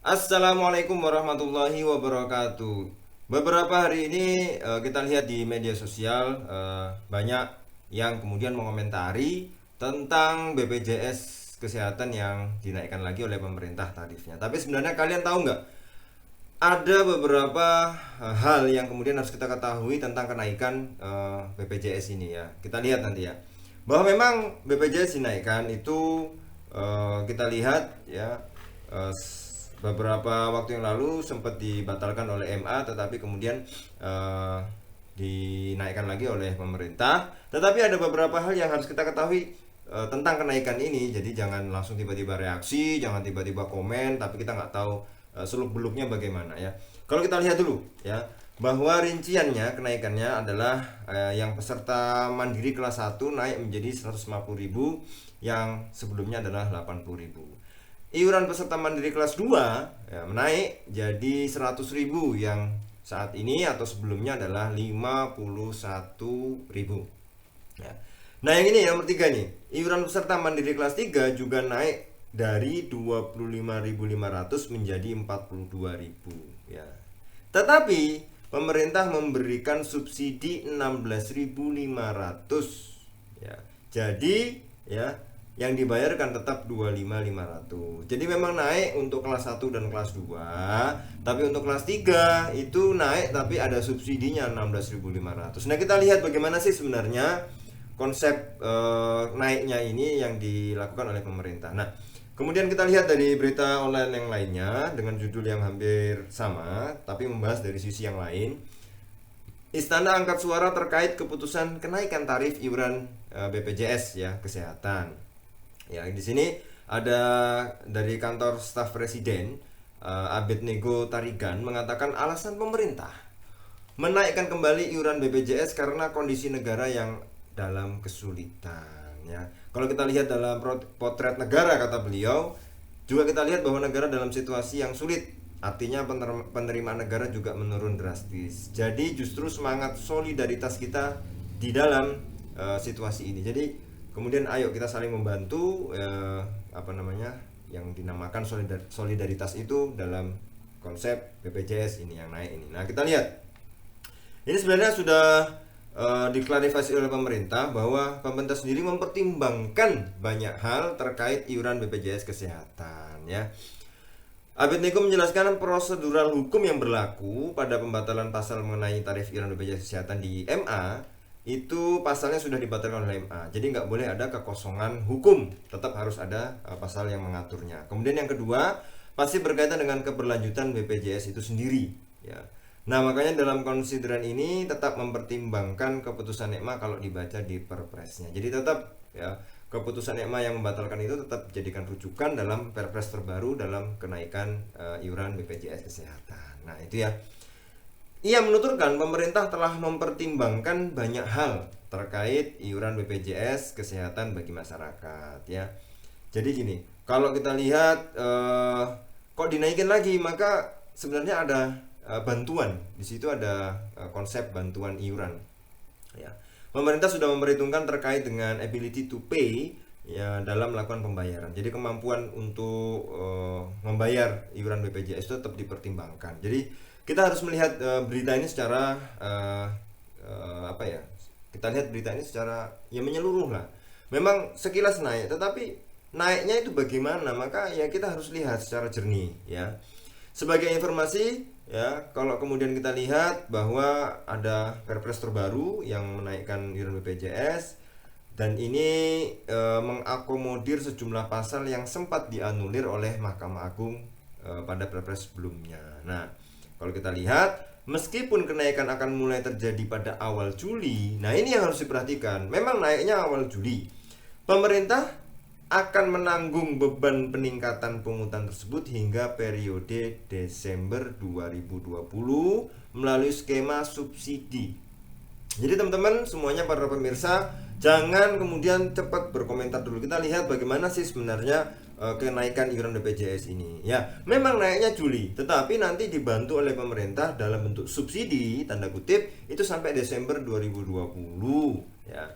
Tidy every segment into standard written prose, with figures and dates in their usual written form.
Assalamualaikum warahmatullahi wabarakatuh. Beberapa hari ini kita lihat di media sosial banyak yang kemudian mengomentari tentang BPJS Kesehatan yang dinaikkan lagi oleh pemerintah tarifnya. Tapi sebenarnya kalian tahu nggak? Ada beberapa hal yang kemudian harus kita ketahui tentang kenaikan BPJS ini ya. Kita lihat nanti ya. Bahwa memang BPJS dinaikkan itu kita lihat ya, beberapa waktu yang lalu sempat dibatalkan oleh MA, tetapi kemudian eh, dinaikkan lagi oleh pemerintah. Tetapi ada beberapa hal yang harus kita ketahui tentang kenaikan ini. Jadi jangan langsung tiba-tiba reaksi, jangan tiba-tiba komen, tapi kita nggak tahu seluk beluknya bagaimana ya. Kalau kita lihat dulu ya, bahwa rinciannya kenaikannya adalah yang peserta mandiri kelas 1 naik menjadi 150.000, yang sebelumnya adalah 80.000. Iuran peserta mandiri kelas 2 ya, menaik jadi 100.000, yang saat ini atau sebelumnya adalah 51.000 ya. Nah yang ini yang nomor 3 nih, iuran peserta mandiri kelas 3 juga naik dari 25.500 menjadi 42.000 ya. Tetapi pemerintah memberikan subsidi 16.500 ya. Jadi ya, yang dibayarkan tetap 25.500. Jadi memang naik untuk kelas 1 dan kelas 2, tapi untuk kelas 3 itu naik tapi ada subsidinya 16.500. Nah, kita lihat bagaimana sih sebenarnya konsep naiknya ini yang dilakukan oleh pemerintah. Nah, kemudian kita lihat dari berita online yang lainnya dengan judul yang hampir sama tapi membahas dari sisi yang lain. Istana angkat suara terkait keputusan kenaikan tarif iuran BPJS ya, kesehatan. Ya, di sini ada dari kantor staf presiden, Abednego Tarigan mengatakan alasan pemerintah menaikkan kembali iuran BPJS karena kondisi negara yang dalam kesulitan ya. Kalau kita lihat dalam potret negara, kata beliau, juga kita lihat bahwa negara dalam situasi yang sulit. Artinya penerimaan negara juga menurun drastis. Jadi justru semangat solidaritas kita di dalam situasi ini. Jadi kemudian ayo kita saling membantu, apa namanya, yang dinamakan solidaritas itu dalam konsep BPJS ini yang naik ini. Nah, kita lihat ini sebenarnya sudah diklarifikasi oleh pemerintah bahwa pemerintah sendiri mempertimbangkan banyak hal terkait iuran BPJS Kesehatan ya. Abednego menjelaskan prosedural hukum yang berlaku pada pembatalan pasal mengenai tarif iuran BPJS Kesehatan di MA, itu pasalnya sudah dibatalkan oleh MA. Jadi nggak boleh ada kekosongan hukum, tetap harus ada pasal yang mengaturnya. Kemudian yang kedua, pasti berkaitan dengan keberlanjutan BPJS itu sendiri ya. Nah, makanya dalam konsideran ini tetap mempertimbangkan keputusan EMA kalau dibaca di perpresnya. Jadi tetap ya, keputusan EMA yang membatalkan itu tetap jadikan rujukan dalam perpres terbaru dalam kenaikan iuran BPJS Kesehatan. Nah, itu ya. Ia menuturkan pemerintah telah mempertimbangkan banyak hal terkait iuran BPJS Kesehatan bagi masyarakat ya. Jadi gini, kalau kita lihat kok dinaikin lagi, maka sebenarnya ada bantuan. Di situ ada konsep bantuan iuran ya. Pemerintah sudah memperhitungkan terkait dengan ability to pay ya dalam melakukan pembayaran. Jadi kemampuan untuk membayar iuran BPJS itu tetap dipertimbangkan. Jadi kita harus melihat berita ini secara apa ya? Kita lihat berita ini secara ya menyeluruh lah. Memang sekilas naik, tetapi naiknya itu bagaimana? Maka ya kita harus lihat secara jernih ya. Sebagai informasi ya, kalau kemudian kita lihat bahwa ada perpres terbaru yang menaikkan iuran BPJS, dan ini mengakomodir sejumlah pasal yang sempat dianulir oleh Mahkamah Agung pada perpres sebelumnya. Nah, kalau kita lihat, meskipun kenaikan akan mulai terjadi pada awal Juli, nah ini yang harus diperhatikan. Memang naiknya awal Juli. Pemerintah akan menanggung beban peningkatan pungutan tersebut hingga periode Desember 2020 melalui skema subsidi. Jadi teman-teman semuanya, para pemirsa, jangan kemudian cepat berkomentar dulu. Kita lihat bagaimana sih sebenarnya kenaikan iuran BPJS ini. Ya, memang naiknya Juli, tetapi nanti dibantu oleh pemerintah dalam bentuk subsidi tanda kutip itu sampai Desember 2020 ya.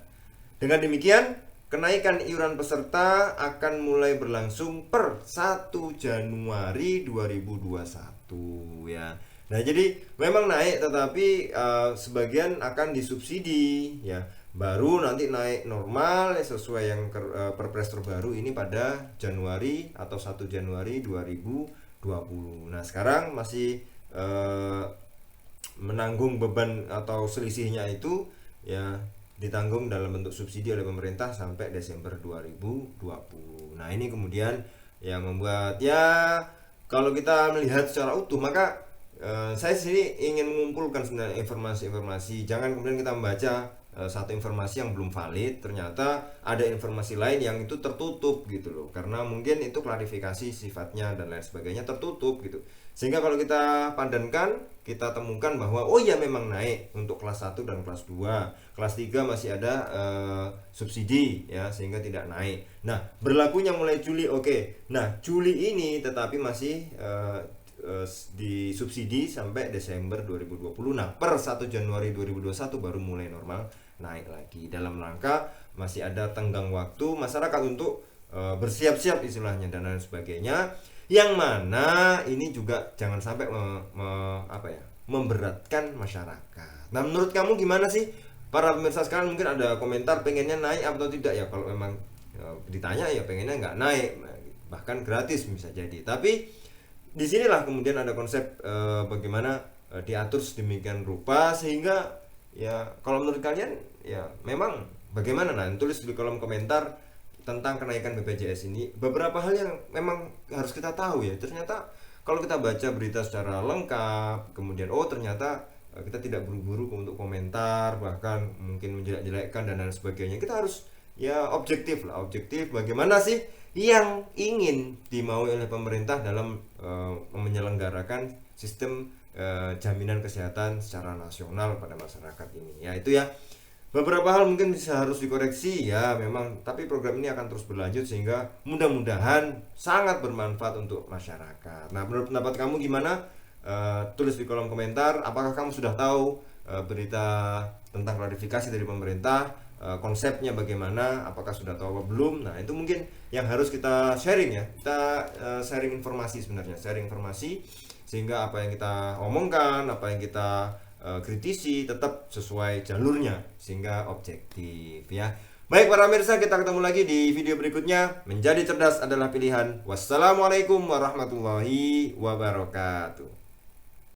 Dengan demikian kenaikan iuran peserta akan mulai berlangsung per 1 Januari 2021 ya. Nah, jadi memang naik tetapi sebagian akan disubsidi ya. Baru nanti naik normal sesuai yang perpres terbaru ini pada Januari atau 1 Januari 2020. Nah, sekarang masih menanggung beban atau selisihnya itu ya ditanggung dalam bentuk subsidi oleh pemerintah sampai Desember 2020. Nah, ini kemudian yang membuat ya kalau kita melihat secara utuh maka saya sendiri ingin mengumpulkan sebenarnya informasi-informasi. Jangan kemudian kita membaca satu informasi yang belum valid, ternyata ada informasi lain yang itu tertutup gitu loh. Karena mungkin itu klarifikasi sifatnya dan lain sebagainya tertutup gitu. Sehingga kalau kita padankan, kita temukan bahwa oh ya memang naik untuk kelas 1 dan kelas 2. Kelas 3 masih ada subsidi ya sehingga tidak naik. Nah, berlakunya mulai Juli oke. Nah, Juli ini tetapi masih disubsidi sampai Desember 2020. Nah, per 1 Januari 2021 baru mulai normal naik lagi. Dalam rangka masih ada tenggang waktu masyarakat untuk bersiap-siap istilahnya dan lain sebagainya. Yang mana ini juga jangan sampai memberatkan masyarakat. Nah, menurut kamu gimana sih? Para pemirsa sekarang mungkin ada komentar pengennya naik atau tidak ya. Kalau memang ditanya ya pengennya nggak naik, bahkan gratis bisa jadi. Tapi disinilah kemudian ada konsep bagaimana diatur sedemikian rupa sehingga ya kalau menurut kalian ya memang bagaimana. Nah, tulis di kolom komentar tentang kenaikan BPJS ini. Beberapa hal yang memang harus kita tahu ya. Ternyata kalau kita baca berita secara lengkap, kemudian oh ternyata kita tidak buru-buru untuk komentar, bahkan mungkin menjelek-jelekkan dan lain sebagainya. Kita harus ya objektif lah, objektif bagaimana sih yang ingin dimaui oleh pemerintah dalam menyelenggarakan sistem jaminan kesehatan secara nasional pada masyarakat ini. Ya itu ya. Beberapa hal mungkin bisa harus dikoreksi ya memang, tapi program ini akan terus berlanjut sehingga mudah-mudahan sangat bermanfaat untuk masyarakat. Nah, menurut pendapat kamu gimana? Tulis di kolom komentar. Apakah kamu sudah tahu berita tentang klarifikasi dari pemerintah, konsepnya bagaimana, apakah sudah tahu apa belum? Nah, itu mungkin yang harus kita sharing ya. Kita sharing informasi sebenarnya, sharing informasi sehingga apa yang kita omongkan, apa yang kita kritisi tetap sesuai jalurnya sehingga objektif ya. Baik para pemirsa, kita ketemu lagi di video berikutnya. Menjadi cerdas adalah pilihan. Wassalamualaikum warahmatullahi wabarakatuh.